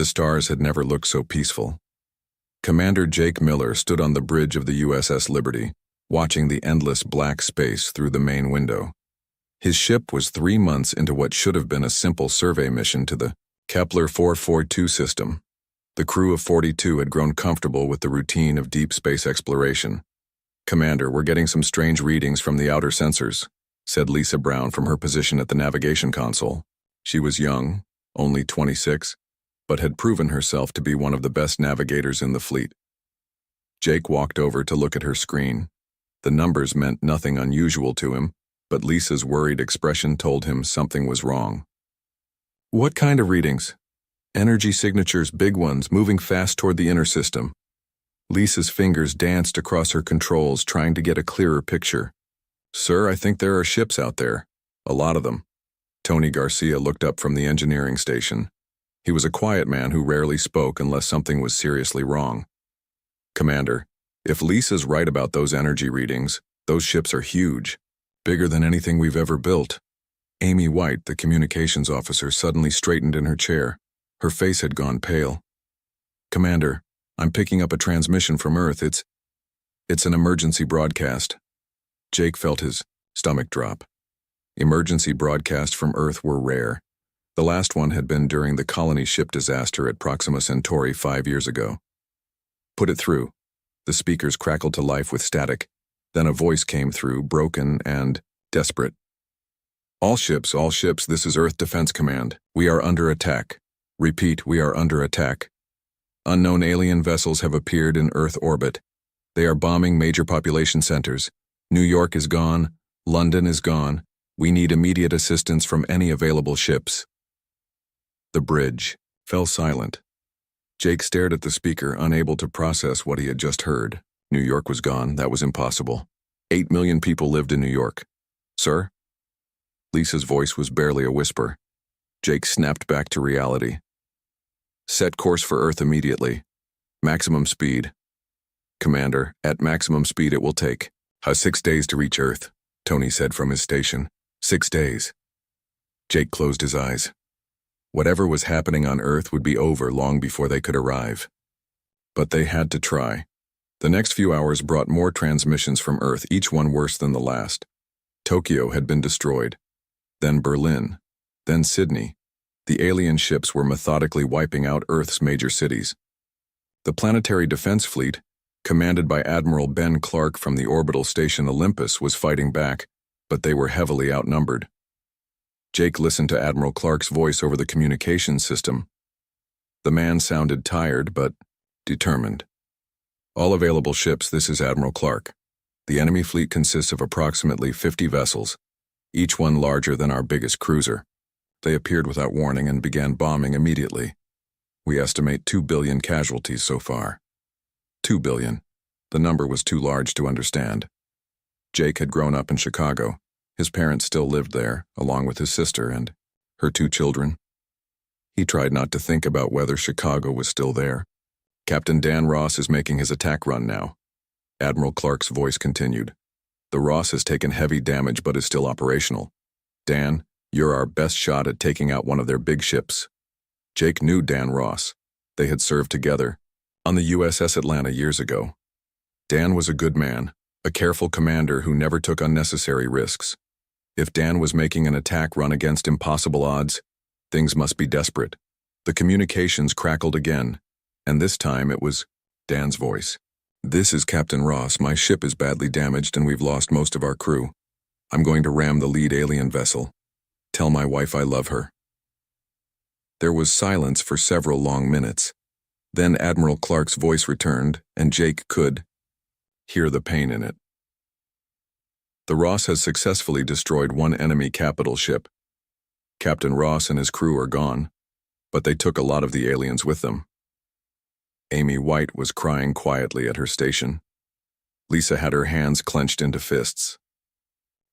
The stars had never looked so peaceful. Commander Jake Miller stood on the bridge of the USS Liberty, watching the endless black space through the main window. His ship was 3 months into what should have been a simple survey mission to the Kepler 442 system. The crew of 42 had grown comfortable with the routine of deep space exploration. "Commander, we're getting some strange readings from the outer sensors," said Lisa Brown from her position at the navigation console. She was young, only 26, but had proven herself to be one of the best navigators in the fleet. Jake walked over to look at her screen. The numbers meant nothing unusual to him, but Lisa's worried expression told him something was wrong. "What kind of readings?" "Energy signatures, big ones, moving fast toward the inner system." Lisa's fingers danced across her controls, trying to get a clearer picture. "Sir, I think there are ships out there. A lot of them." Tony Garcia looked up from the engineering station. He was a quiet man who rarely spoke unless something was seriously wrong. "Commander, if Lisa's right about those energy readings, those ships are huge, bigger than anything we've ever built." Amy White, the communications officer, suddenly straightened in her chair. Her face had gone pale. "Commander, I'm picking up a transmission from Earth. It's an emergency broadcast." Jake felt his stomach drop. Emergency broadcasts from Earth were rare. The last one had been during the colony ship disaster at Proxima Centauri 5 years ago. "Put it through." The speakers crackled to life with static. Then a voice came through, broken and desperate. All ships, this is Earth Defense Command. We are under attack. Repeat, we are under attack. Unknown alien vessels have appeared in Earth orbit. They are bombing major population centers. New York is gone. London is gone. We need immediate assistance from any available ships." The bridge fell silent. Jake stared at the speaker, unable to process what he had just heard. New York was gone. That was impossible. 8 million people lived in New York. "Sir?" Lisa's voice was barely a whisper. Jake snapped back to reality. "Set course for Earth immediately. Maximum speed." "Commander, at maximum speed it will take 6 days to reach Earth," Tony said from his station. 6 days. Jake closed his eyes. Whatever was happening on Earth would be over long before they could arrive. But they had to try. The next few hours brought more transmissions from Earth, each one worse than the last. Tokyo had been destroyed. Then Berlin. Then Sydney. The alien ships were methodically wiping out Earth's major cities. The Planetary Defense Fleet, commanded by Admiral Ben Clark from the orbital station Olympus, was fighting back, but they were heavily outnumbered. Jake listened to Admiral Clark's voice over the communications system. The man sounded tired, but determined. "All available ships, this is Admiral Clark. The enemy fleet consists of approximately 50 vessels, each one larger than our biggest cruiser. They appeared without warning and began bombing immediately. We estimate 2 billion casualties so far." 2 billion. The number was too large to understand. Jake had grown up in Chicago. His parents still lived there, along with his sister and her 2 children. He tried not to think about whether Chicago was still there. "Captain Dan Ross is making his attack run now." Admiral Clark's voice continued. "The Ross has taken heavy damage but is still operational. Dan, you're our best shot at taking out one of their big ships." Jake knew Dan Ross. They had served together on the USS Atlanta years ago. Dan was a good man, a careful commander who never took unnecessary risks. If Dan was making an attack run against impossible odds, things must be desperate. The communications crackled again, and this time it was Dan's voice. "This is Captain Ross. My ship is badly damaged and we've lost most of our crew. I'm going to ram the lead alien vessel. Tell my wife I love her." There was silence for several long minutes. Then Admiral Clark's voice returned, and Jake could hear the pain in it. "The Ross has successfully destroyed one enemy capital ship. Captain Ross and his crew are gone, but they took a lot of the aliens with them." Amy White was crying quietly at her station. Lisa had her hands clenched into fists.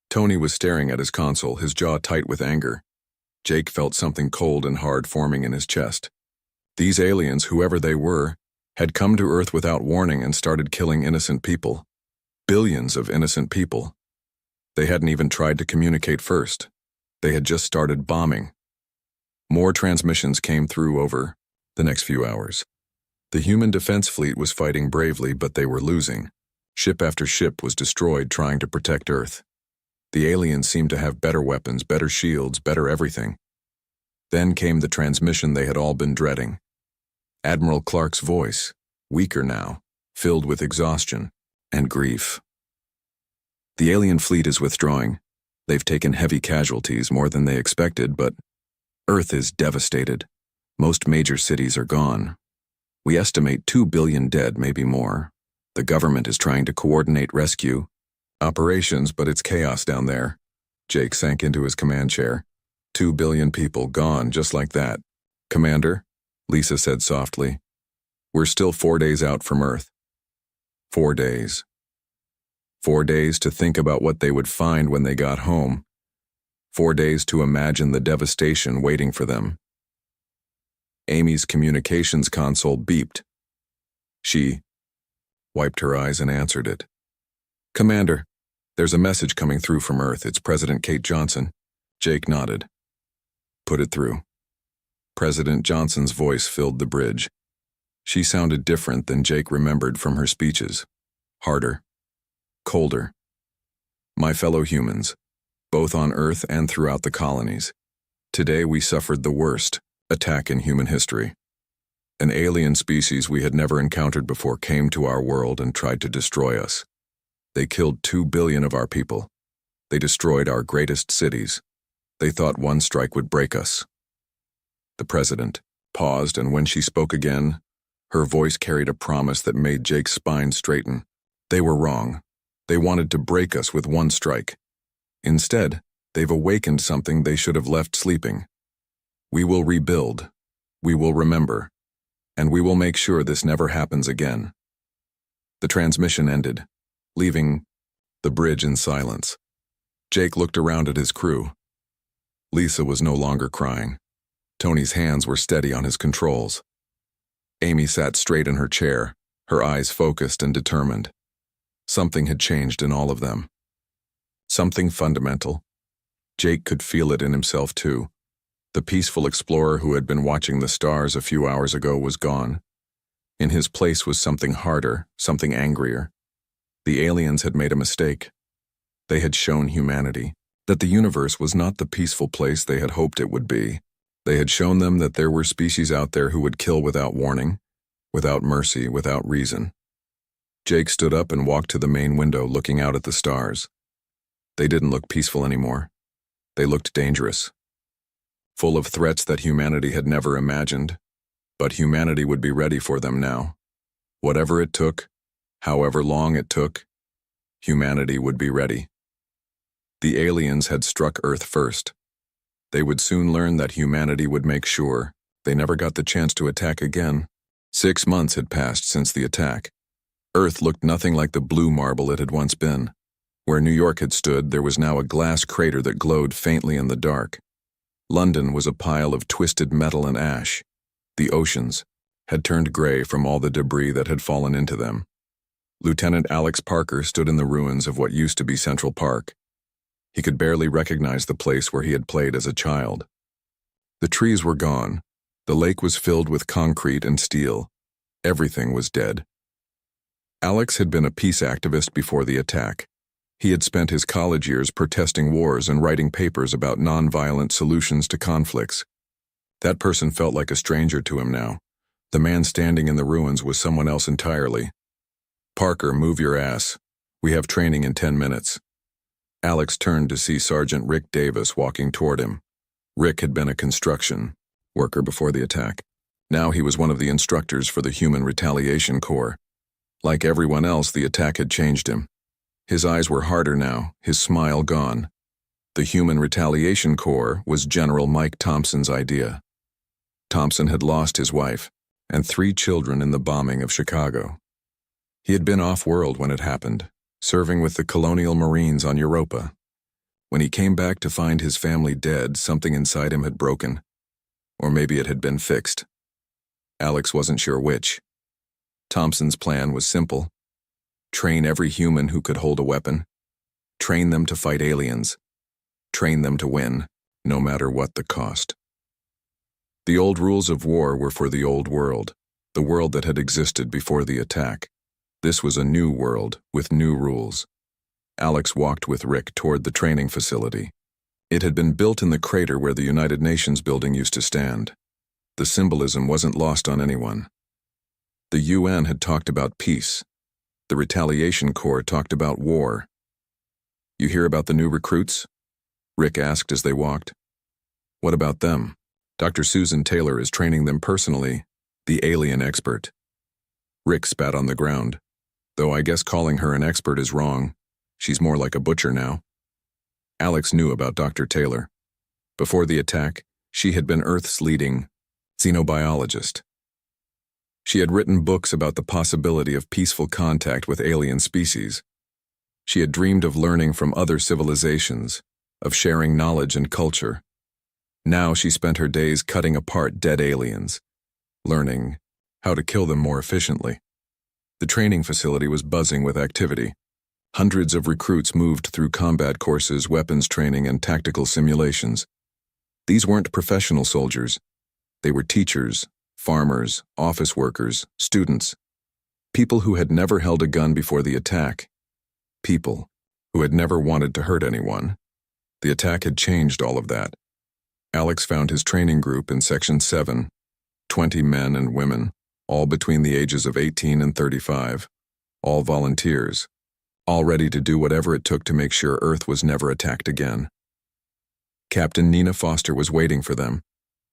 Tony was staring at his console, his jaw tight with anger. Jake felt something cold and hard forming in his chest. These aliens, whoever they were, had come to Earth without warning and started killing innocent people. Billions of innocent people. They hadn't even tried to communicate first. They had just started bombing. More transmissions came through over The next few hours. The human defense fleet was fighting bravely, but they were losing. Ship after ship was destroyed trying to protect Earth. The aliens seemed to have better weapons, better shields, better everything. Then came the transmission they had all been dreading. Admiral Clark's voice, weaker now, filled with exhaustion and grief. The alien fleet is withdrawing. They've taken heavy casualties, more than they expected, but Earth is devastated. Most major cities are gone. We estimate 2 billion dead, maybe more. The government is trying to coordinate rescue operations, but it's chaos down there. Jake sank into his command chair. 2 billion people gone just like that. Commander, Lisa said softly, we're still 4 days out from Earth. 4 days. 4 days to think about what they would find when they got home. 4 days to imagine the devastation waiting for them. Amy's communications console beeped. She wiped her eyes and answered it. Commander, there's a message coming through from Earth. It's President Kate Johnson. Jake nodded. Put it through. President Johnson's voice filled the bridge. She sounded different than Jake remembered from her speeches. Harder. Colder. My fellow humans, both on Earth and throughout the colonies. Today we suffered the worst attack in human history. An alien species we had never encountered before came to our world and tried to destroy us. They killed 2 billion of our people. They destroyed our greatest cities. They thought one strike would break us. The president paused, and when she spoke again, her voice carried a promise that made Jake's spine straighten. They were wrong. They wanted to break us with one strike. Instead, they've awakened something they should have left sleeping. We will rebuild. We will remember. And we will make sure this never happens again. The transmission ended, leaving the bridge in silence. Jake looked around at his crew. Lisa was no longer crying. Tony's hands were steady on his controls. Amy sat straight in her chair, her eyes focused and determined. Something had changed in all of them. Something fundamental. Jake could feel it in himself too. The peaceful explorer who had been watching the stars a few hours ago was gone. In his place was something harder, something angrier. The aliens had made a mistake. They had shown humanity that the universe was not the peaceful place they had hoped it would be. They had shown them that there were species out there who would kill without warning, without mercy, without reason. Jake stood up and walked to the main window, looking out at the stars. They didn't look peaceful anymore. They looked dangerous. Full of threats that humanity had never imagined. But humanity would be ready for them now. Whatever it took, however long it took, humanity would be ready. The aliens had struck Earth first. They would soon learn that humanity would make sure they never got the chance to attack again. 6 months had passed since the attack. Earth looked nothing like the blue marble it had once been. Where New York had stood, there was now a glass crater that glowed faintly in the dark. London was a pile of twisted metal and ash. The oceans had turned gray from all the debris that had fallen into them. Lieutenant Alex Parker stood in the ruins of what used to be Central Park. He could barely recognize the place where he had played as a child. The trees were gone. The lake was filled with concrete and steel. Everything was dead. Alex had been a peace activist before the attack. He had spent his college years protesting wars and writing papers about nonviolent solutions to conflicts. That person felt like a stranger to him now. The man standing in the ruins was someone else entirely. Parker, move your ass. We have training in 10 minutes. Alex turned to see Sergeant Rick Davis walking toward him. Rick had been a construction worker before the attack. Now he was one of the instructors for the Human Retaliation Corps. Like everyone else, the attack had changed him. His eyes were harder now, his smile gone. The Human Retaliation Corps was General Mike Thompson's idea. Thompson had lost his wife and 3 children in the bombing of Chicago. He had been off-world when it happened, serving with the Colonial Marines on Europa. When he came back to find his family dead, something inside him had broken. Or maybe it had been fixed. Alex wasn't sure which. Thompson's plan was simple. Train every human who could hold a weapon. Train them to fight aliens. Train them to win, no matter what the cost. The old rules of war were for the old world, the world that had existed before the attack. This was a new world, with new rules. Alex walked with Rick toward the training facility. It had been built in the crater where the United Nations building used to stand. The symbolism wasn't lost on anyone. The UN had talked about peace. The Retaliation Corps talked about war. "You hear about the new recruits?" Rick asked as they walked. "What about them?" "Dr. Susan Taylor is training them personally, the alien expert." Rick spat on the ground. "Though I guess calling her an expert is wrong. She's more like a butcher now." Alex knew about Dr. Taylor. Before the attack, she had been Earth's leading xenobiologist. She had written books about the possibility of peaceful contact with alien species. She had dreamed of learning from other civilizations, of sharing knowledge and culture. Now she spent her days cutting apart dead aliens, learning how to kill them more efficiently. The training facility was buzzing with activity. Hundreds of recruits moved through combat courses, weapons training, and tactical simulations. These weren't professional soldiers. They were teachers, farmers, office workers, students. People who had never held a gun before the attack. People who had never wanted to hurt anyone. The attack had changed all of that. Alex found his training group in Section 7, 20 men and women, all between the ages of 18 and 35, all volunteers, all ready to do whatever it took to make sure Earth was never attacked again. Captain Nina Foster was waiting for them.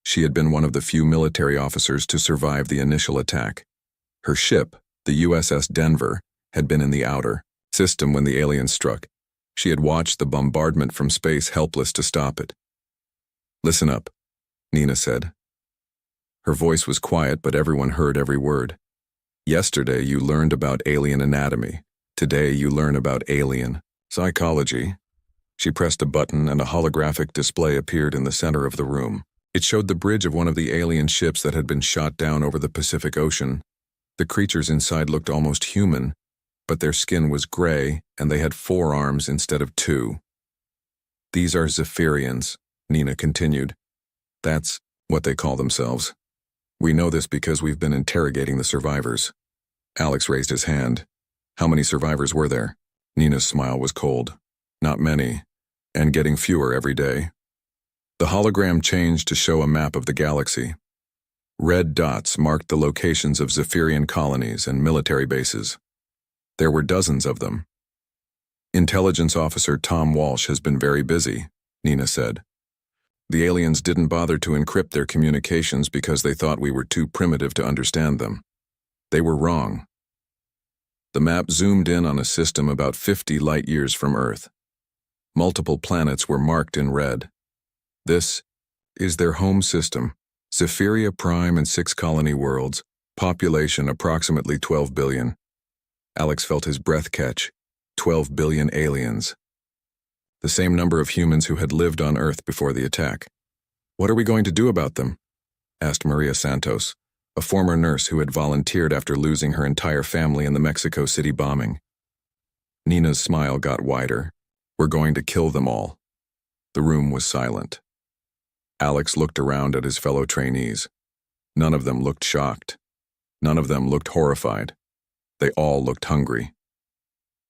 She had been one of the few military officers to survive the initial attack. Her ship, the USS Denver, had been in the outer system when the aliens struck. She had watched the bombardment from space, helpless to stop it. "Listen up," Nina said. Her voice was quiet, but everyone heard every word. "Yesterday you learned about alien anatomy. Today you learn about alien psychology." She pressed a button and a holographic display appeared in the center of the room. It showed the bridge of one of the alien ships that had been shot down over the Pacific Ocean. The creatures inside looked almost human, but their skin was gray and they had 4 arms instead of 2. "These are Zephyrians," Nina continued. "That's what they call themselves. We know this because we've been interrogating the survivors." Alex raised his hand. "How many survivors were there?" Nina's smile was cold. "Not many, and getting fewer every day." The hologram changed to show a map of the galaxy. Red dots marked the locations of Zephyrian colonies and military bases. There were dozens of them. "Intelligence Officer Tom Walsh has been very busy," Nina said. "The aliens didn't bother to encrypt their communications because they thought we were too primitive to understand them. They were wrong." The map zoomed in on a system about 50 light-years from Earth. Multiple planets were marked in red. This is their home system, Zephyria Prime and 6 colony worlds, population approximately 12 billion. Alex felt his breath catch. 12 billion aliens. The same number of humans who had lived on Earth before the attack. "What are we going to do about them?" asked Maria Santos, a former nurse who had volunteered after losing her entire family in the Mexico City bombing. Nina's smile got wider. "We're going to kill them all." The room was silent. Alex looked around at his fellow trainees. None of them looked shocked. None of them looked horrified. They all looked hungry.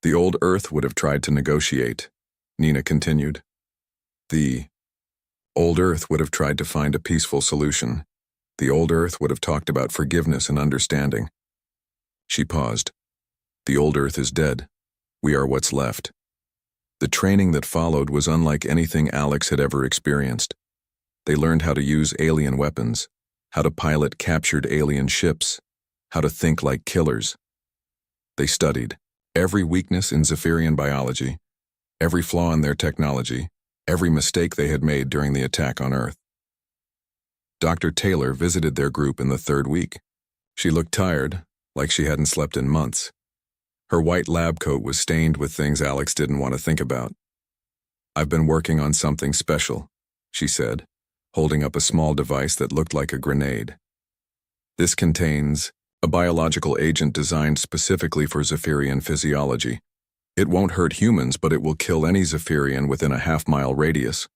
"The old Earth would have tried to negotiate," Nina continued. "The old Earth would have tried to find a peaceful solution. The old Earth would have talked about forgiveness and understanding." She paused. "The old Earth is dead. We are what's left." The training that followed was unlike anything Alex had ever experienced. They learned how to use alien weapons, how to pilot captured alien ships, how to think like killers. They studied every weakness in Zephyrian biology, every flaw in their technology, every mistake they had made during the attack on Earth. Dr. Taylor visited their group in the 3rd week. She looked tired, like she hadn't slept in months. Her white lab coat was stained with things Alex didn't want to think about. "I've been working on something special," she said, holding up a small device that looked like a grenade. "This contains a biological agent designed specifically for Zephyrian physiology. It won't hurt humans, but it will kill any Zephyrian within a half-mile radius."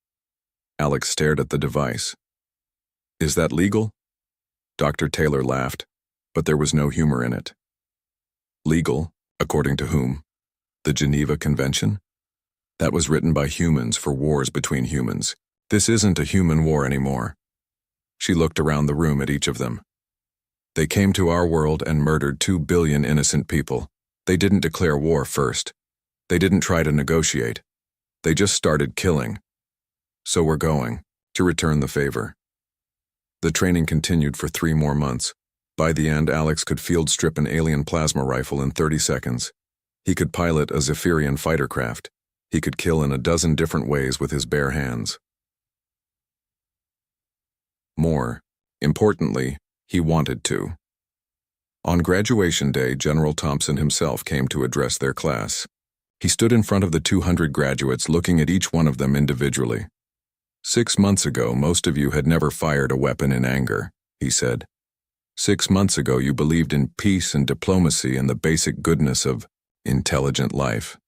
Alex stared at the device. Is that legal? Dr. Taylor laughed, but there was no humor in it. Legal, according to whom? The Geneva Convention? That was written by humans for wars between humans. This isn't a human war anymore. She looked around the room at each of them. They came to our world and murdered 2 billion innocent people. They didn't declare war first. They didn't try to negotiate. They just started killing. So we're going to return the favor. The training continued for 3 more months. By the end, Alex could field strip an alien plasma rifle in 30 seconds. He could pilot a Zephyrian fighter craft. He could kill in a dozen different ways with his bare hands. More importantly, he wanted to. On graduation day, General Thompson himself came to address their class. He stood in front of the 200 graduates, looking at each one of them individually. 6 months ago, most of you had never fired a weapon in anger, he said. 6 months ago, you believed in peace and diplomacy and the basic goodness of intelligent life.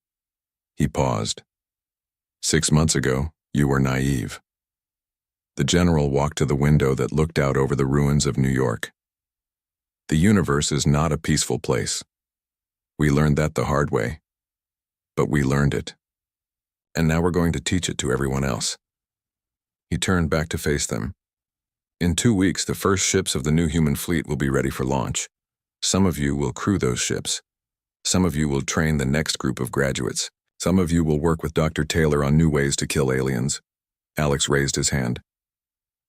He paused. 6 months ago, you were naive. The general walked to the window that looked out over the ruins of New York. The universe is not a peaceful place. We learned that the hard way. But we learned it. And now we're going to teach it to everyone else. He turned back to face them. In 2 weeks, the first ships of the new human fleet will be ready for launch. Some of you will crew those ships. Some of you will train the next group of graduates. Some of you will work with Dr. Taylor on new ways to kill aliens. Alex raised his hand.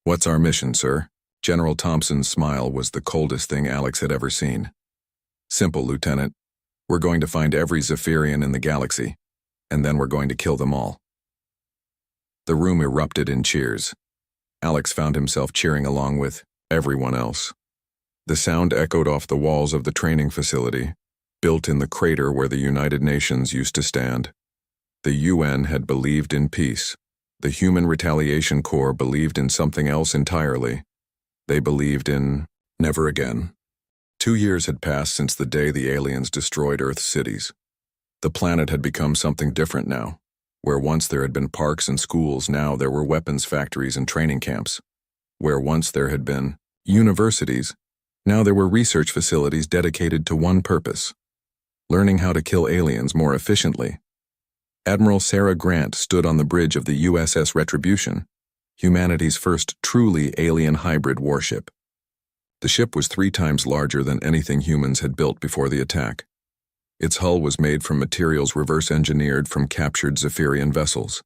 What's our mission, sir? General Thompson's smile was the coldest thing Alex had ever seen. Simple, Lieutenant. We're going to find every Zephyrian in the galaxy, and then we're going to kill them all. The room erupted in cheers. Alex found himself cheering along with everyone else. The sound echoed off the walls of the training facility, built in the crater where the United Nations used to stand. The UN had believed in peace. The Human Retaliation Corps believed in something else entirely. They believed in never again. 2 years had passed since the day the aliens destroyed Earth's cities. The planet had become something different now. Where once there had been parks and schools, now there were weapons factories and training camps. Where once there had been universities, now there were research facilities dedicated to one purpose: learning how to kill aliens more efficiently. Admiral Sarah Grant stood on the bridge of the USS Retribution, humanity's first truly alien hybrid warship. The ship was 3 times larger than anything humans had built before the attack. Its hull was made from materials reverse-engineered from captured Zephyrian vessels.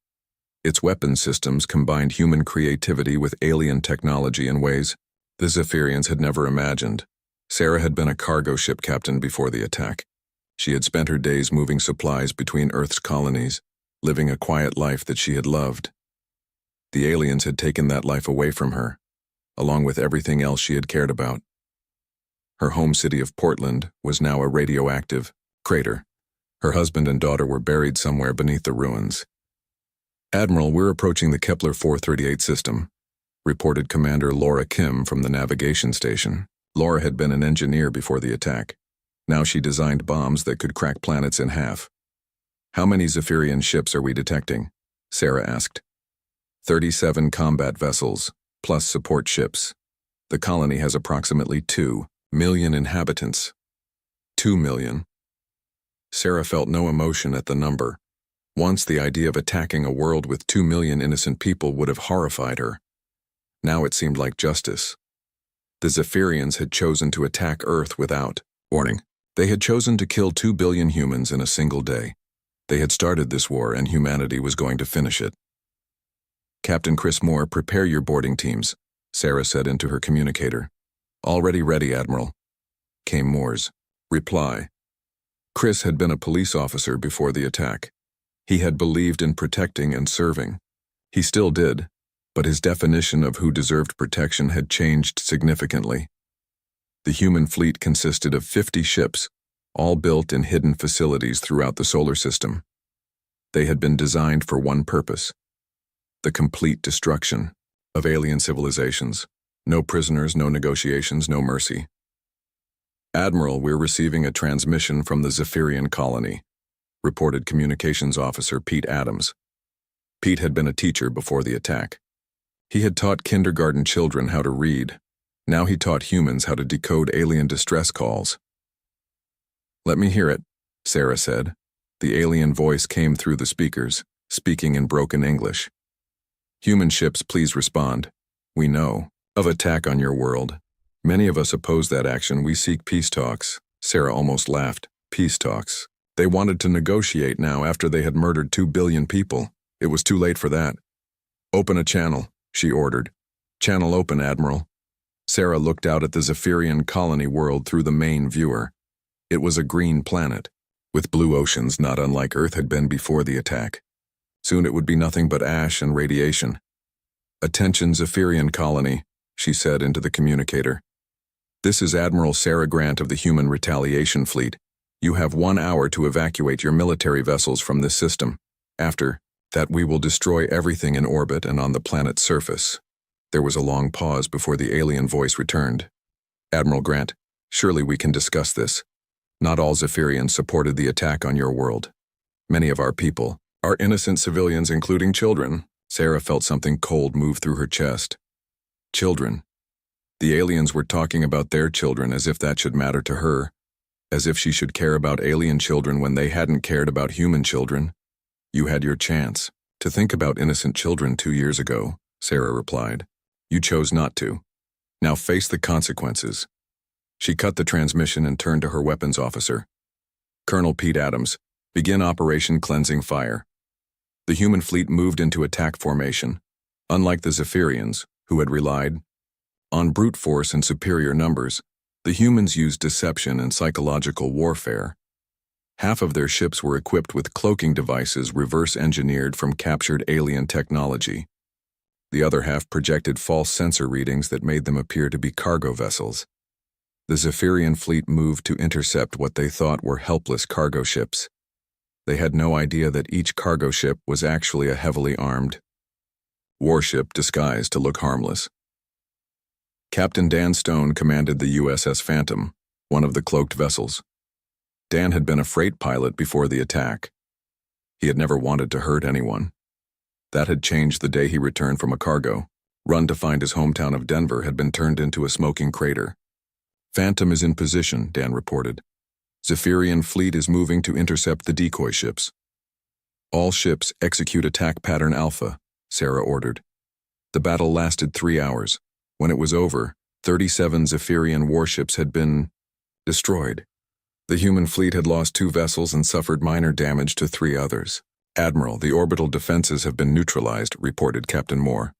Its weapon systems combined human creativity with alien technology in ways the Zephyrians had never imagined. Sarah had been a cargo ship captain before the attack. She had spent her days moving supplies between Earth's colonies, living a quiet life that she had loved. The aliens had taken that life away from her, along with everything else she had cared about. Her home city of Portland was now a radioactive crater. Her husband and daughter were buried somewhere beneath the ruins. Admiral, we're approaching the Kepler 438 system, reported Commander Laura Kim from the navigation station. Laura had been an engineer before the attack. Now she designed bombs that could crack planets in half. How many Zephyrian ships are we detecting? Sarah asked. 37 combat vessels, plus support ships. The colony has approximately 2 million inhabitants. 2 million. Sarah felt no emotion at the number. Once the idea of attacking a world with 2 million innocent people would have horrified her. Now it seemed like justice. The Zephyrians had chosen to attack Earth without warning. They had chosen to kill 2 billion humans in a single day. They had started this war and humanity was going to finish it. Captain Chris Moore, prepare your boarding teams, Sarah said into her communicator. Already ready, Admiral, came Moore's reply. Chris had been a police officer before the attack. He had believed in protecting and serving. He still did, but his definition of who deserved protection had changed significantly. The human fleet consisted of 50 ships, all built in hidden facilities throughout the solar system. They had been designed for one purpose: the complete destruction of alien civilizations. No prisoners, no negotiations, no mercy. Admiral, we're receiving a transmission from the Zephyrian colony, reported Communications Officer Pete Adams. Pete had been a teacher before the attack. He had taught kindergarten children how to read. Now he taught humans how to decode alien distress calls. "Let me hear it," Sarah said. The alien voice came through the speakers, speaking in broken English. "Human ships, please respond. We know of attack on your world. Many of us oppose that action. We seek peace talks." Sarah almost laughed. Peace talks. They wanted to negotiate now after they had murdered 2 billion people. It was too late for that. "Open a channel," she ordered. "Channel open, Admiral." Sarah looked out at the Zephyrian colony world through the main viewer. It was a green planet, with blue oceans not unlike Earth had been before the attack. Soon it would be nothing but ash and radiation. "Attention, Zephyrian colony," she said into the communicator. "This is Admiral Sarah Grant of the Human Retaliation Fleet. You have 1 hour to evacuate your military vessels from this system. After that, we will destroy everything in orbit and on the planet's surface." There was a long pause before the alien voice returned. "Admiral Grant, surely we can discuss this. Not all Zephyrians supported the attack on your world. Many of our people are innocent civilians, including children." Sarah felt something cold move through her chest. Children. The aliens were talking about their children as if that should matter to her, as if she should care about alien children when they hadn't cared about human children. "You had your chance to think about innocent children 2 years ago," Sarah replied. "You chose not to. Now face the consequences." She cut the transmission and turned to her weapons officer. "Colonel Pete Adams, begin Operation Cleansing Fire." The human fleet moved into attack formation. Unlike the Zephyrians, who had relied on brute force and superior numbers, the humans used deception and psychological warfare. Half of their ships were equipped with cloaking devices reverse-engineered from captured alien technology. The other half projected false sensor readings that made them appear to be cargo vessels. The Zephyrian fleet moved to intercept what they thought were helpless cargo ships. They had no idea that each cargo ship was actually a heavily armed warship disguised to look harmless. Captain Dan Stone commanded the USS Phantom, one of the cloaked vessels. Dan had been a freight pilot before the attack. He had never wanted to hurt anyone. That had changed the day he returned from a cargo run to find his hometown of Denver had been turned into a smoking crater. "Phantom is in position," Dan reported. "Zephyrian fleet is moving to intercept the decoy ships." "All ships execute attack pattern Alpha," Sarah ordered. The battle lasted 3 hours. When it was over, 37 Zephyrian warships had been destroyed. The human fleet had lost 2 vessels and suffered minor damage to 3 others. "Admiral, the orbital defenses have been neutralized," reported Captain Moore.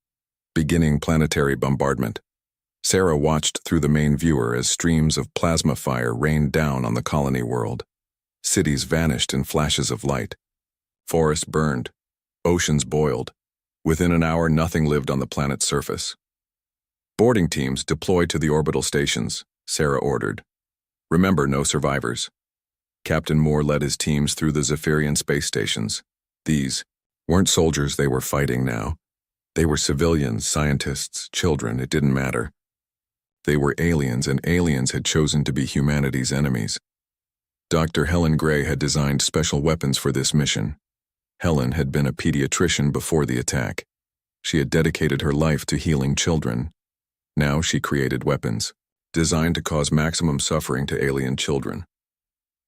"Beginning planetary bombardment." Sarah watched through the main viewer as streams of plasma fire rained down on the colony world. Cities vanished in flashes of light. Forests burned. Oceans boiled. Within an hour, nothing lived on the planet's surface. "Boarding teams deployed to the orbital stations," Sarah ordered. "Remember, no survivors." Captain Moore led his teams through the Zephyrian space stations. These weren't soldiers they were fighting now. They were civilians, scientists, children, it didn't matter. They were aliens, and aliens had chosen to be humanity's enemies. Dr. Helen Gray had designed special weapons for this mission. Helen had been a pediatrician before the attack. She had dedicated her life to healing children. Now she created weapons, designed to cause maximum suffering to alien children.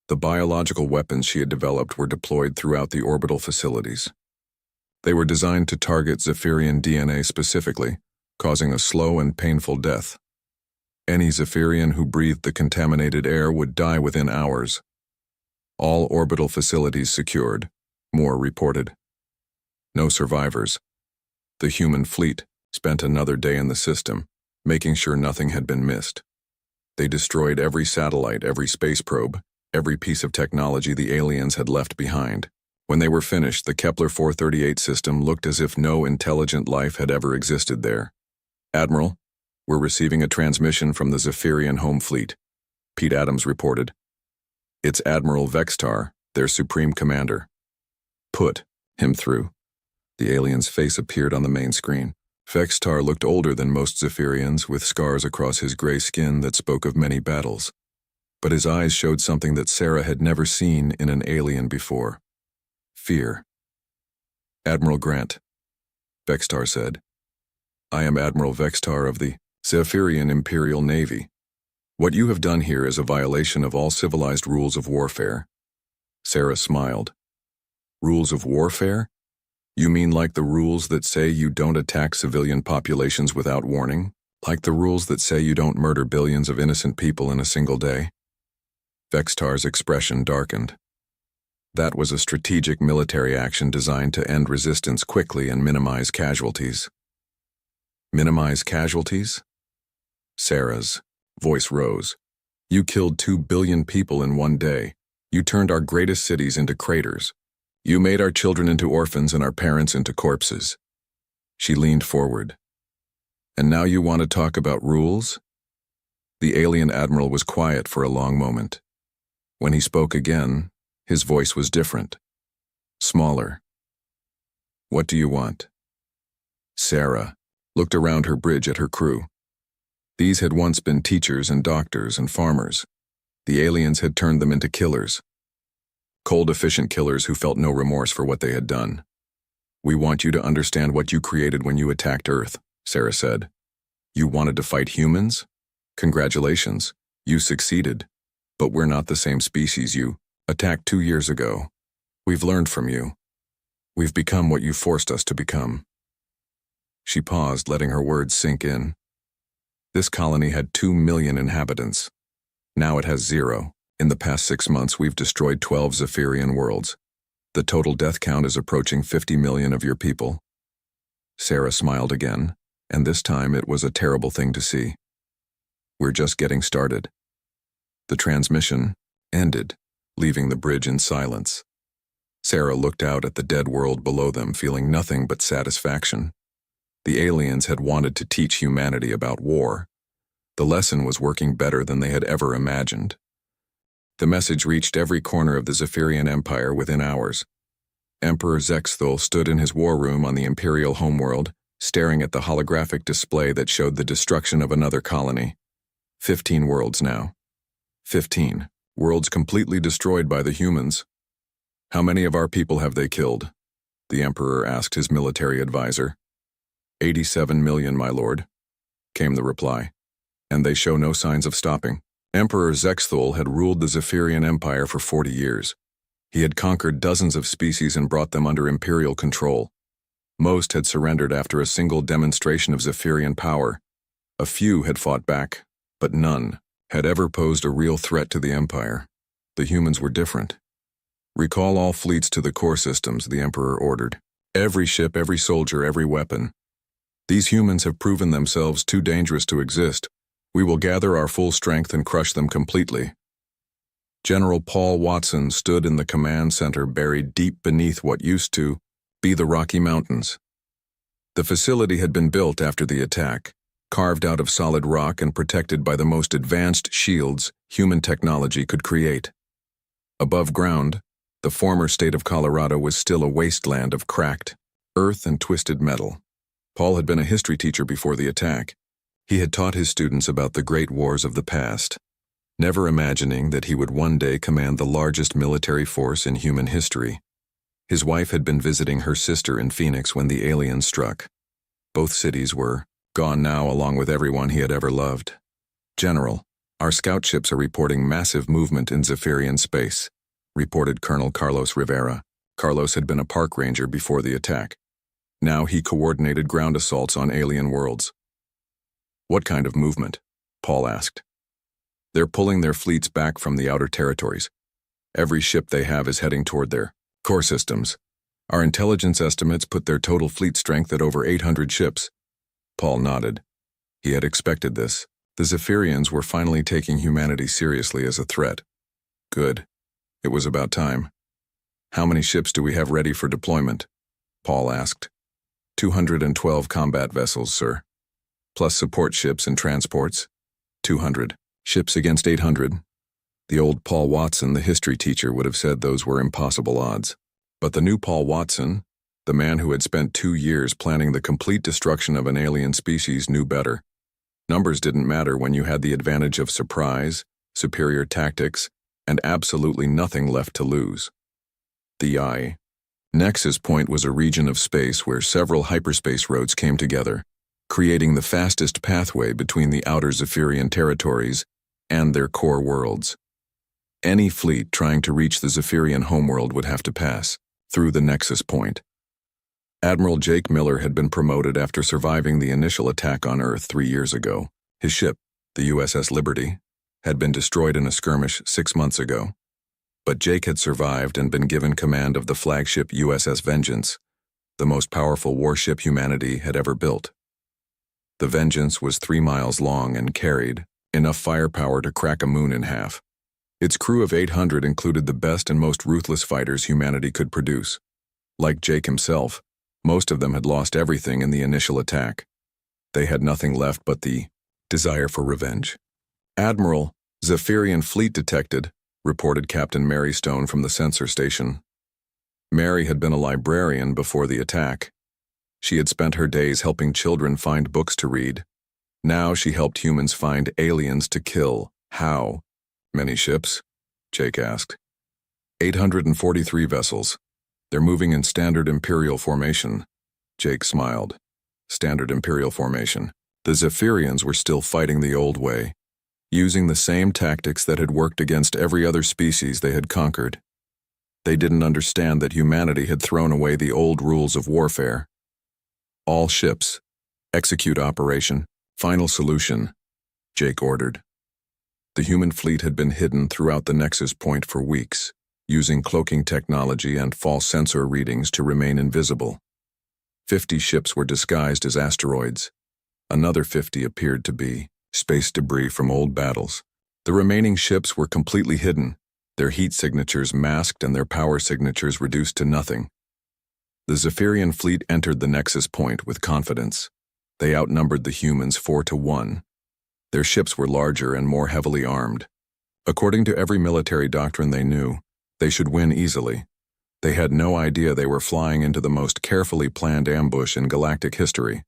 The biological weapons she had developed were deployed throughout the orbital facilities. They were designed to target Zephyrian DNA specifically, causing a slow and painful death. Any Zephyrian who breathed the contaminated air would die within hours. "All orbital facilities secured," Moore reported. "No survivors." The human fleet spent another day in the system, making sure nothing had been missed. They destroyed every satellite, every space probe, every piece of technology the aliens had left behind. When they were finished, the Kepler 438 system looked as if no intelligent life had ever existed there. "Admiral, we're receiving a transmission from the Zephyrian home fleet," Pete Adams reported. "It's Admiral Vextar, their supreme commander." "Put him through." The alien's face appeared on the main screen. Vextar looked older than most Zephyrians, with scars across his gray skin that spoke of many battles. But his eyes showed something that Sarah had never seen in an alien before. Fear. "Admiral Grant," Vextar said. I am Admiral Vextar of the Zephyrian Imperial Navy. What you have done here is a violation of all civilized rules of warfare." Sarah smiled. "Rules of warfare? You mean like the rules that say you don't attack civilian populations without warning? Like the rules that say you don't murder billions of innocent people in a single day?" Vextar's expression darkened. That was a strategic military action designed to end resistance quickly and minimize casualties. Minimize casualties? Sarah's voice rose. "You killed 2 billion people in one day. You turned our greatest cities into craters. You made our children into orphans and our parents into corpses." She leaned forward. "And now you want to talk about rules?" The alien admiral was quiet for a long moment. When he spoke again, his voice was different. Smaller. "What do you want?" Sarah looked around her bridge at her crew. These had once been teachers and doctors and farmers. The aliens had turned them into killers. Cold, efficient killers who felt no remorse for what they had done. "We want you to understand what you created when you attacked Earth," Sarah said. "You wanted to fight humans? Congratulations, you succeeded. But we're not the same species you attacked 2 years ago. We've learned from you. We've become what you forced us to become." She paused, letting her words sink in. This colony had 2 million inhabitants. Now it has 0. In the past 6 months, we've destroyed 12 Zephyrian worlds. The total death count is approaching 50 million of your people. Sarah smiled again, and this time it was a terrible thing to see. "We're just getting started." The transmission ended, leaving the bridge in silence. Sarah looked out at the dead world below them, feeling nothing but satisfaction. The aliens had wanted to teach humanity about war. The lesson was working better than they had ever imagined. The message reached every corner of the Zephyrian Empire within hours. Emperor Zexthul stood in his war room on the Imperial homeworld, staring at the holographic display that showed the destruction of another colony. 15 worlds now. 15 worlds completely destroyed by the humans. "How many of our people have they killed?" the Emperor asked his military advisor. 87 million, my lord," came the reply. "And they show no signs of stopping." Emperor Zexthul had ruled the Zephyrian Empire for 40 years. He had conquered dozens of species and brought them under imperial control. Most had surrendered after a single demonstration of Zephyrian power. A few had fought back, but none had ever posed a real threat to the Empire. The humans were different. "Recall all fleets to the core systems," the Emperor ordered. "Every ship, every soldier, every weapon. These humans have proven themselves too dangerous to exist. We will gather our full strength and crush them completely." General Paul Watson stood in the command center, buried deep beneath what used to be the Rocky Mountains. The facility had been built after the attack, carved out of solid rock and protected by the most advanced shields human technology could create. Above ground, the former state of Colorado was still a wasteland of cracked earth and twisted metal. Paul had been a history teacher before the attack. He had taught his students about the great wars of the past, never imagining that he would one day command the largest military force in human history. His wife had been visiting her sister in Phoenix when the aliens struck. Both cities were gone now, along with everyone he had ever loved. "General, our scout ships are reporting massive movement in Zephyrian space," reported Colonel Carlos Rivera. Carlos had been a park ranger before the attack. Now he coordinated ground assaults on alien worlds. "What kind of movement?" Paul asked. "They're pulling their fleets back from the outer territories. Every ship they have is heading toward their core systems. Our intelligence estimates put their total fleet strength at over 800 ships." Paul nodded. He had expected this. The Zephyrians were finally taking humanity seriously as a threat. Good. It was about time. "How many ships do we have ready for deployment?" Paul asked. 212 combat vessels, sir. Plus support ships and transports. 200. Ships against 800. The old Paul Watson, the history teacher, would have said those were impossible odds. But the new Paul Watson, the man who had spent 2 years planning the complete destruction of an alien species, knew better. Numbers didn't matter when you had the advantage of surprise, superior tactics, and absolutely nothing left to lose. The Nexus Point was a region of space where several hyperspace roads came together. creating the fastest pathway between the outer Zephyrian territories and their core worlds. Any fleet trying to reach the Zephyrian homeworld would have to pass through the nexus point. Admiral Jake Miller had been promoted after surviving the initial attack on Earth 3 years ago. His ship, the USS Liberty, had been destroyed in a skirmish 6 months ago. But Jake had survived and been given command of the flagship USS Vengeance, the most powerful warship humanity had ever built. The Vengeance was 3 miles long and carried enough firepower to crack a moon in half. Its crew of 800 included the best and most ruthless fighters humanity could produce. Like Jake himself, most of them had lost everything in the initial attack. They had nothing left but the desire for revenge. "Admiral, Zephyrian fleet detected," reported Captain Mary Stone from the sensor station. Mary had been a librarian before the attack. She had spent her days helping children find books to read. Now she helped humans find aliens to kill. How? "Many ships?" Jake asked. 843 vessels. They're moving in standard Imperial formation. Jake smiled. Standard Imperial formation. The Zephyrians were still fighting the old way, using the same tactics that had worked against every other species they had conquered. They didn't understand that humanity had thrown away the old rules of warfare. "All ships, execute operation. Final solution," Jake ordered. The human fleet had been hidden throughout the nexus point for weeks, using cloaking technology and false sensor readings to remain invisible. 50 ships were disguised as asteroids. Another 50 appeared to be space debris from old battles. The remaining ships were completely hidden, their heat signatures masked and their power signatures reduced to nothing. The Zephyrian fleet entered the nexus point with confidence. They outnumbered the humans 4-1. Their ships were larger and more heavily armed. According to every military doctrine they knew, they should win easily. They had no idea they were flying into the most carefully planned ambush in galactic history.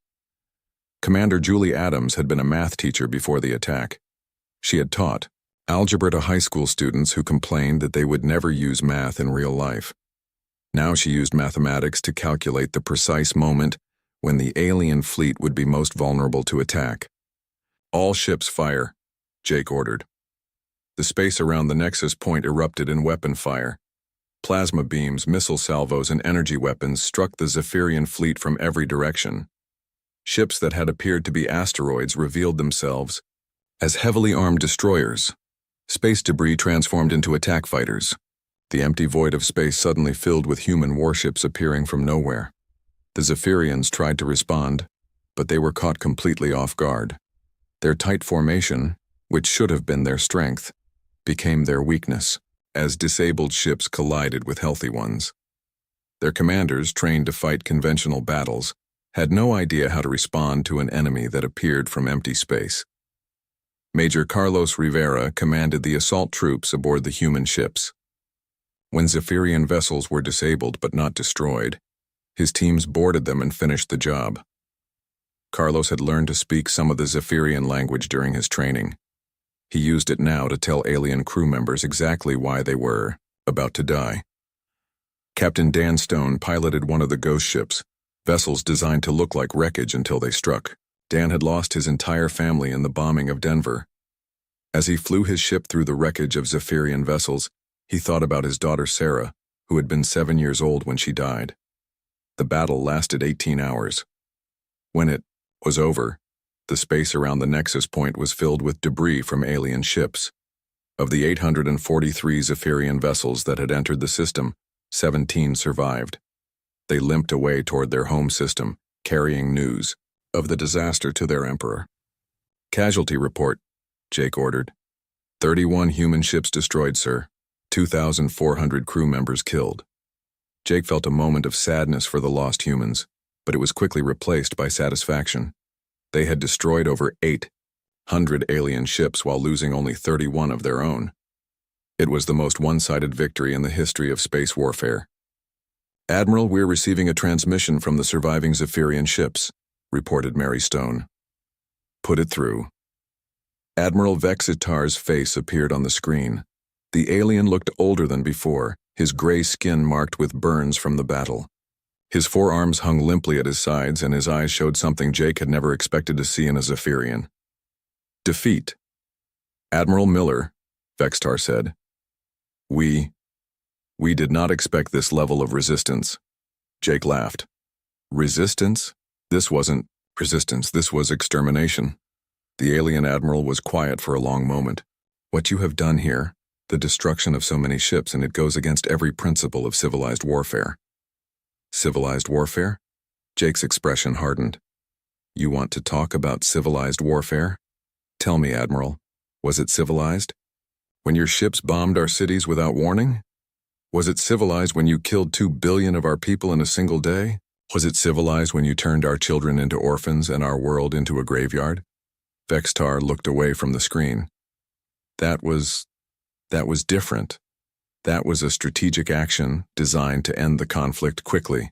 Commander Julie Adams had been a math teacher before the attack. She had taught algebra to high school students who complained that they would never use math in real life. Now she used mathematics to calculate the precise moment when the alien fleet would be most vulnerable to attack. "All ships fire," Jake ordered. The space around the nexus point erupted in weapon fire. Plasma beams, missile salvos, and energy weapons struck the Zephyrian fleet from every direction. Ships that had appeared to be asteroids revealed themselves as heavily armed destroyers. Space debris transformed into attack fighters. The empty void of space suddenly filled with human warships appearing from nowhere. The Zephyrians tried to respond, but they were caught completely off guard. Their tight formation, which should have been their strength, became their weakness, as disabled ships collided with healthy ones. Their commanders, trained to fight conventional battles, had no idea how to respond to an enemy that appeared from empty space. Major Carlos Rivera commanded the assault troops aboard the human ships. When Zephyrian vessels were disabled but not destroyed, his teams boarded them and finished the job. Carlos had learned to speak some of the Zephyrian language during his training. He used it now to tell alien crew members exactly why they were about to die. Captain Dan Stone piloted one of the ghost ships, vessels designed to look like wreckage until they struck. Dan had lost his entire family in the bombing of Denver. As he flew his ship through the wreckage of Zephyrian vessels, he thought about his daughter Sarah, who had been 7 years old when she died. The battle lasted 18 hours. When it was over, the space around the nexus point was filled with debris from alien ships. Of the 843 Zephyrian vessels that had entered the system, 17 survived. They limped away toward their home system, carrying news of the disaster to their emperor. "Casualty report," Jake ordered. 31 human ships destroyed, sir. 2,400 crew members killed. Jake felt a moment of sadness for the lost humans, but it was quickly replaced by satisfaction. They had destroyed over 800 alien ships while losing only 31 of their own. It was the most one-sided victory in the history of space warfare. "Admiral, we're receiving a transmission from the surviving Zephyrian ships," reported Mary Stone. "Put it through." Admiral Vexitar's face appeared on the screen. The alien looked older than before, his gray skin marked with burns from the battle. His forearms hung limply at his sides, and his eyes showed something Jake had never expected to see in a Zephyrian. Defeat. Admiral Miller, Vextar said. We did not expect this level of resistance. Jake laughed. Resistance? This wasn't resistance, this was extermination. The alien admiral was quiet for a long moment. What you have done here, the destruction of so many ships, and it goes against every principle of civilized warfare. Civilized warfare? Jake's expression hardened. You want to talk about civilized warfare? Tell me, Admiral, was it civilized? When your ships bombed our cities without warning? Was it civilized when you killed 2 billion of our people in a single day? Was it civilized when you turned our children into orphans and our world into a graveyard? Vextar looked away from the screen. That was different. That was a strategic action designed to end the conflict quickly.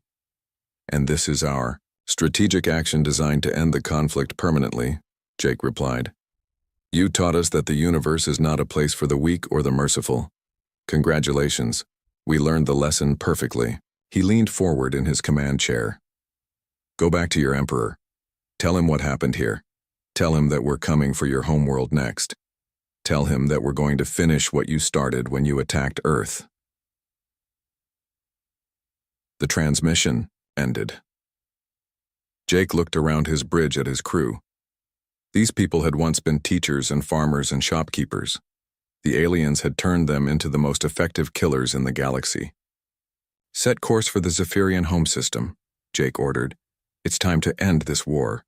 And this is our strategic action designed to end the conflict permanently, Jake replied. You taught us that the universe is not a place for the weak or the merciful. Congratulations. We learned the lesson perfectly. He leaned forward in his command chair. Go back to your Emperor. Tell him what happened here. Tell him that we're coming for your homeworld next. Tell him that we're going to finish what you started when you attacked Earth. The transmission ended. Jake looked around his bridge at his crew. These people had once been teachers and farmers and shopkeepers. The aliens had turned them into the most effective killers in the galaxy. Set course for the Zephyrian home system, Jake ordered. It's time to end this war.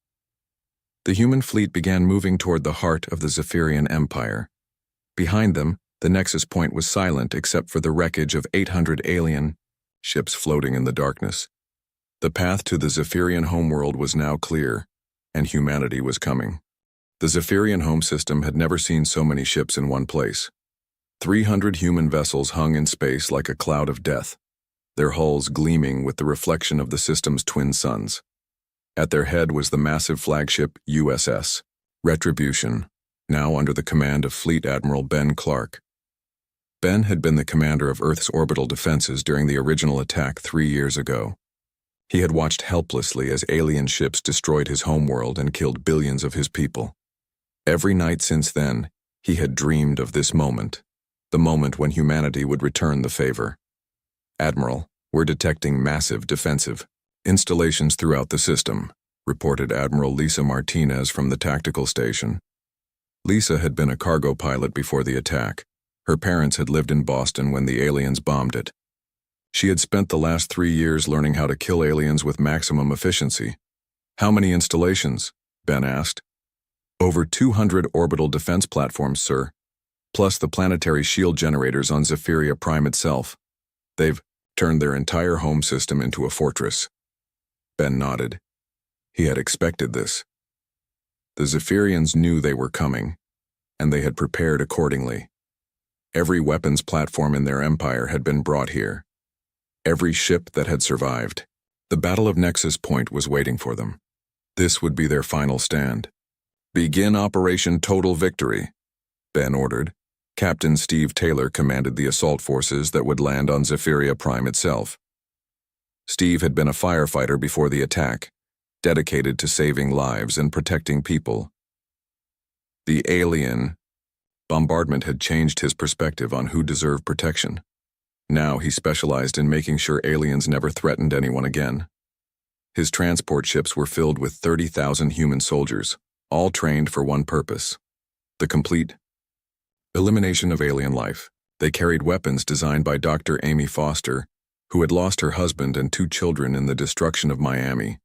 The human fleet began moving toward the heart of the Zephyrian Empire. Behind them, the nexus point was silent except for the wreckage of 800 alien ships floating in the darkness. The path to the Zephyrian homeworld was now clear, and humanity was coming. The Zephyrian home system had never seen so many ships in one place. 300 human vessels hung in space like a cloud of death, their hulls gleaming with the reflection of the system's twin suns. At their head was the massive flagship USS Retribution, now under the command of Fleet Admiral Ben Clark. Ben had been the commander of Earth's orbital defenses during the original attack 3 years ago. He had watched helplessly as alien ships destroyed his homeworld and killed billions of his people. Every night since then, he had dreamed of this moment, the moment when humanity would return the favor. Admiral, we're detecting massive defensive installations throughout the system, reported Admiral Lisa Martinez from the tactical station. Lisa had been a cargo pilot before the attack. Her parents had lived in Boston when the aliens bombed it. She had spent the last 3 years learning how to kill aliens with maximum efficiency. How many installations? Ben asked. Over 200 orbital defense platforms, sir, plus the planetary shield generators on Zephyria Prime itself. They've turned their entire home system into a fortress. Ben nodded. He had expected this. The Zephyrians knew they were coming, and they had prepared accordingly. Every weapons platform in their empire had been brought here. Every ship that had survived. The Battle of Nexus Point was waiting for them. This would be their final stand. Begin Operation Total Victory, Ben ordered. Captain Steve Taylor commanded the assault forces that would land on Zephyria Prime itself. Steve had been a firefighter before the attack, dedicated to saving lives and protecting people. The alien bombardment had changed his perspective on who deserved protection. Now he specialized in making sure aliens never threatened anyone again. His transport ships were filled with 30,000 human soldiers, all trained for one purpose: the complete elimination of alien life. They carried weapons designed by Dr. Amy Foster, who had lost her husband and 2 children in the destruction of Miami.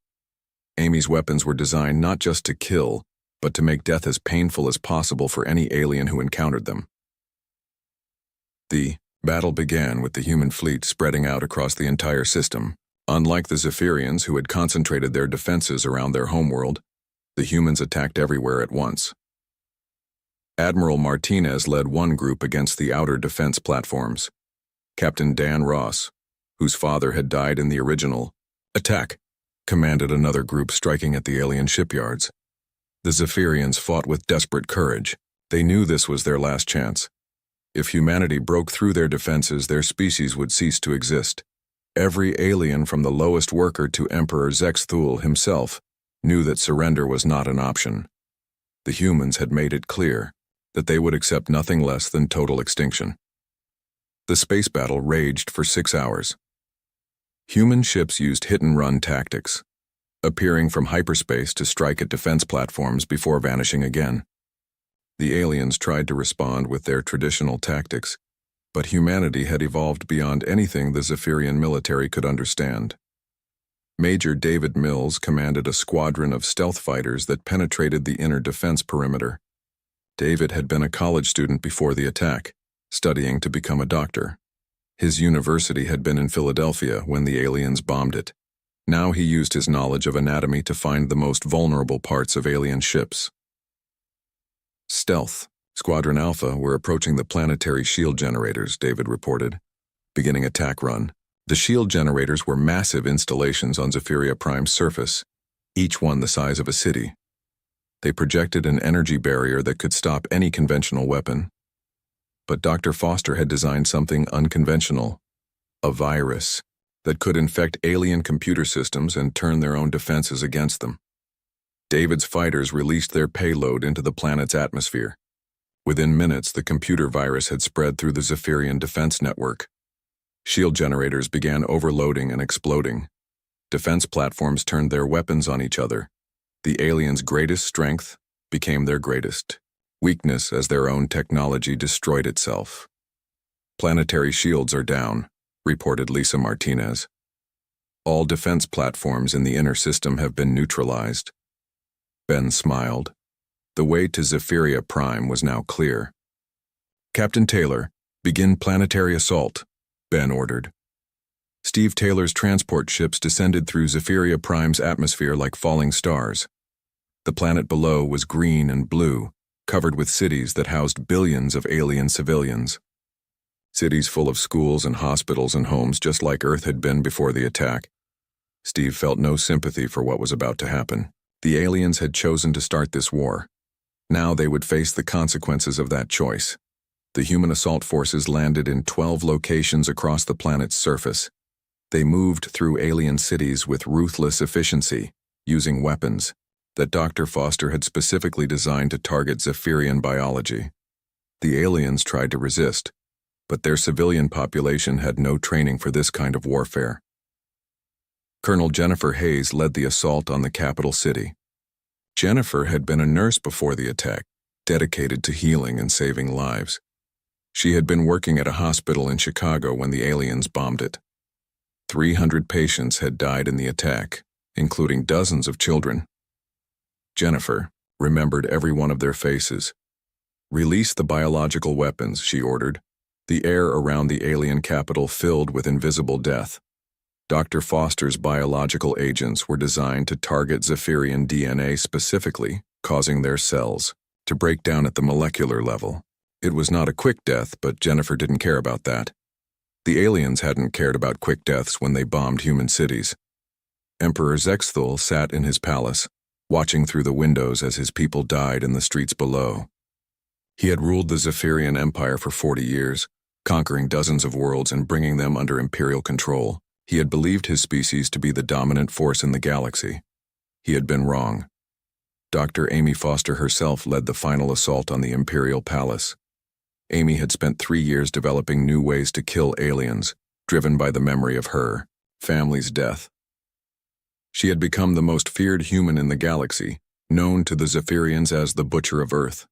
Amy's weapons were designed not just to kill, but to make death as painful as possible for any alien who encountered them. The battle began with the human fleet spreading out across the entire system. Unlike the Zephyrians, who had concentrated their defenses around their homeworld, the humans attacked everywhere at once. Admiral Martinez led one group against the outer defense platforms. Captain Dan Ross, whose father had died in the original attack, commanded another group striking at the alien shipyards. The Zephyrians fought with desperate courage. They knew this was their last chance. If humanity broke through their defenses, their species would cease to exist. Every alien from the lowest worker to Emperor Zexthul himself knew that surrender was not an option. The humans had made it clear that they would accept nothing less than total extinction. The space battle raged for 6 hours. Human ships used hit-and-run tactics, appearing from hyperspace to strike at defense platforms before vanishing again. The aliens tried to respond with their traditional tactics, but humanity had evolved beyond anything the Zephyrian military could understand. Major David Mills commanded a squadron of stealth fighters that penetrated the inner defense perimeter. David had been a college student before the attack, studying to become a doctor. His university had been in Philadelphia when the aliens bombed it. Now he used his knowledge of anatomy to find the most vulnerable parts of alien ships. Stealth. Squadron Alpha were approaching the planetary shield generators, David reported, beginning attack run. The shield generators were massive installations on Zephyria Prime's surface, each one the size of a city. They projected an energy barrier that could stop any conventional weapon. But Dr. Foster had designed something unconventional, a virus that could infect alien computer systems and turn their own defenses against them. David's fighters released their payload into the planet's atmosphere. Within minutes, the computer virus had spread through the Zephyrian defense network. Shield generators began overloading and exploding. Defense platforms turned their weapons on each other. The aliens' greatest strength became their greatest weakness as their own technology destroyed itself. Planetary shields are down, reported Lisa Martinez. All defense platforms in the inner system have been neutralized. Ben smiled. The way to Zephyria Prime was now clear. Captain Taylor, begin planetary assault, Ben ordered. Steve Taylor's transport ships descended through Zephyria Prime's atmosphere like falling stars. The planet below was green and blue, covered with cities that housed billions of alien civilians. Cities full of schools and hospitals and homes just like Earth had been before the attack. Steve felt no sympathy for what was about to happen. The aliens had chosen to start this war. Now they would face the consequences of that choice. The human assault forces landed in 12 locations across the planet's surface. They moved through alien cities with ruthless efficiency, using weapons that Dr. Foster had specifically designed to target Zephyrian biology. The aliens tried to resist, but their civilian population had no training for this kind of warfare. Colonel Jennifer Hayes led the assault on the capital city. Jennifer had been a nurse before the attack, dedicated to healing and saving lives. She had been working at a hospital in Chicago when the aliens bombed it. 300 patients had died in the attack, including dozens of children. Jennifer remembered every one of their faces. Release the biological weapons, she ordered. The air around the alien capital filled with invisible death. Dr. Foster's biological agents were designed to target Zephyrian DNA specifically, causing their cells to break down at the molecular level. It was not a quick death, but Jennifer didn't care about that. The aliens hadn't cared about quick deaths when they bombed human cities. Emperor Zexthul sat in his palace, watching through the windows as his people died in the streets below. He had ruled the Zephyrian Empire for 40 years, conquering dozens of worlds and bringing them under imperial control. He had believed his species to be the dominant force in the galaxy. He had been wrong. Dr. Amy Foster herself led the final assault on the Imperial Palace. Amy had spent 3 years developing new ways to kill aliens, driven by the memory of her family's death. She had become the most feared human in the galaxy, known to the Zephyrians as the Butcher of Earth.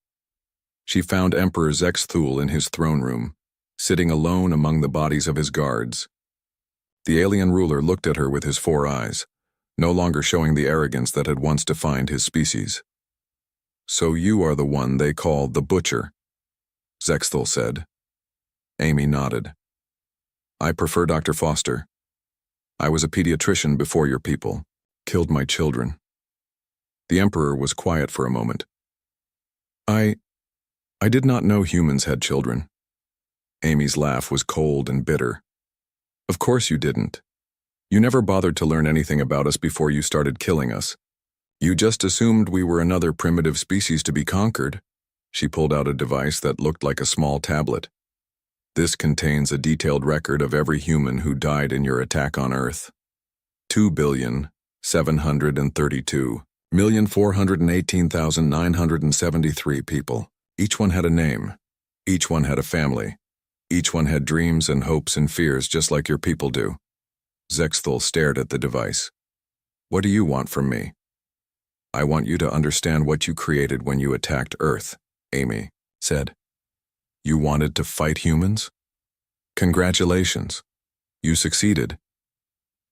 She found Emperor Zexthul in his throne room, sitting alone among the bodies of his guards. The alien ruler looked at her with his 4 eyes, no longer showing the arrogance that had once defined his species. "So you are the one they call the Butcher," Zexthul said. Amy nodded. "I prefer Dr. Foster. I was a pediatrician before your people. Killed my children." The Emperor was quiet for a moment. I did not know humans had children." Amy's laugh was cold and bitter. "Of course you didn't. You never bothered to learn anything about us before you started killing us. You just assumed we were another primitive species to be conquered." She pulled out a device that looked like a small tablet. This contains a detailed record of every human who died in your attack on Earth. 2,732,418,973 people. Each one had a name. Each one had a family. Each one had dreams and hopes and fears just like your people do. Zexthal stared at the device. What do you want from me? I want you to understand what you created when you attacked Earth, Amy said. You wanted to fight humans? Congratulations. You succeeded.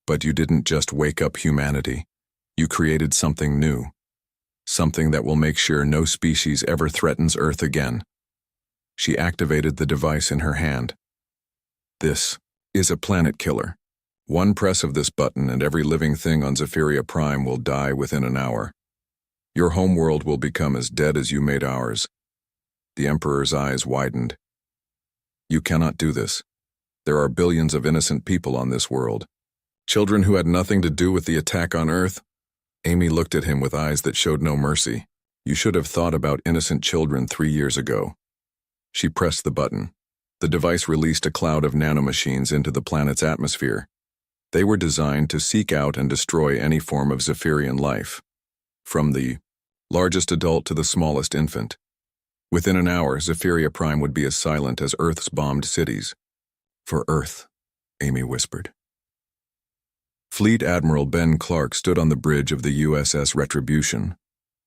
But you didn't just wake up humanity. You created something new. Something that will make sure no species ever threatens Earth again. She activated the device in her hand. This is a planet killer. One press of this button and every living thing on Zephyria Prime will die within an hour. Your homeworld will become as dead as you made ours. The Emperor's eyes widened. You cannot do this. There are billions of innocent people on this world. Children who had nothing to do with the attack on Earth? Amy looked at him with eyes that showed no mercy. You should have thought about innocent children 3 years ago. She pressed the button. The device released a cloud of nanomachines into the planet's atmosphere. They were designed to seek out and destroy any form of Zephyrian life, from the largest adult to the smallest infant. Within an hour, Zephyria Prime would be as silent as Earth's bombed cities. For Earth, Amy whispered. Fleet Admiral Ben Clark stood on the bridge of the USS Retribution,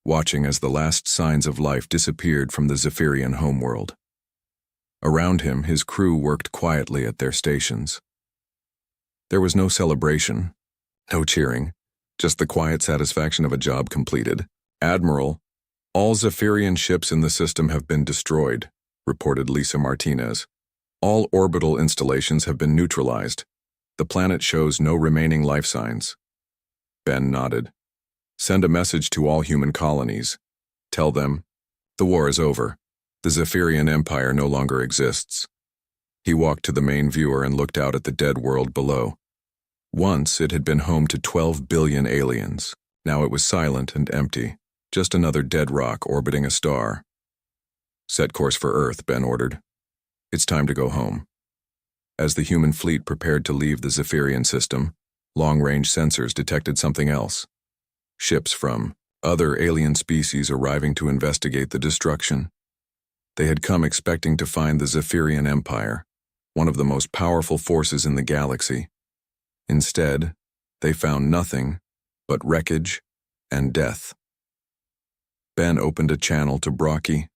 watching as the last signs of life disappeared from the Zephyrian homeworld. Around him, his crew worked quietly at their stations. There was no celebration, no cheering, just the quiet satisfaction of a job completed. Admiral, all Zephyrian ships in the system have been destroyed, reported Lisa Martinez. All orbital installations have been neutralized. The planet shows no remaining life signs. Ben nodded. Send a message to all human colonies. Tell them, the war is over. The Zephyrian Empire no longer exists. He walked to the main viewer and looked out at the dead world below. Once it had been home to 12 billion aliens. Now it was silent and empty, just another dead rock orbiting a star. Set course for Earth, Ben ordered. It's time to go home. As the human fleet prepared to leave the Zephyrian system, long-range sensors detected something else. Ships from other alien species arriving to investigate the destruction. They had come expecting to find the Zephyrian Empire, one of the most powerful forces in the galaxy. Instead, they found nothing but wreckage and death. Ben opened a channel to Brocky,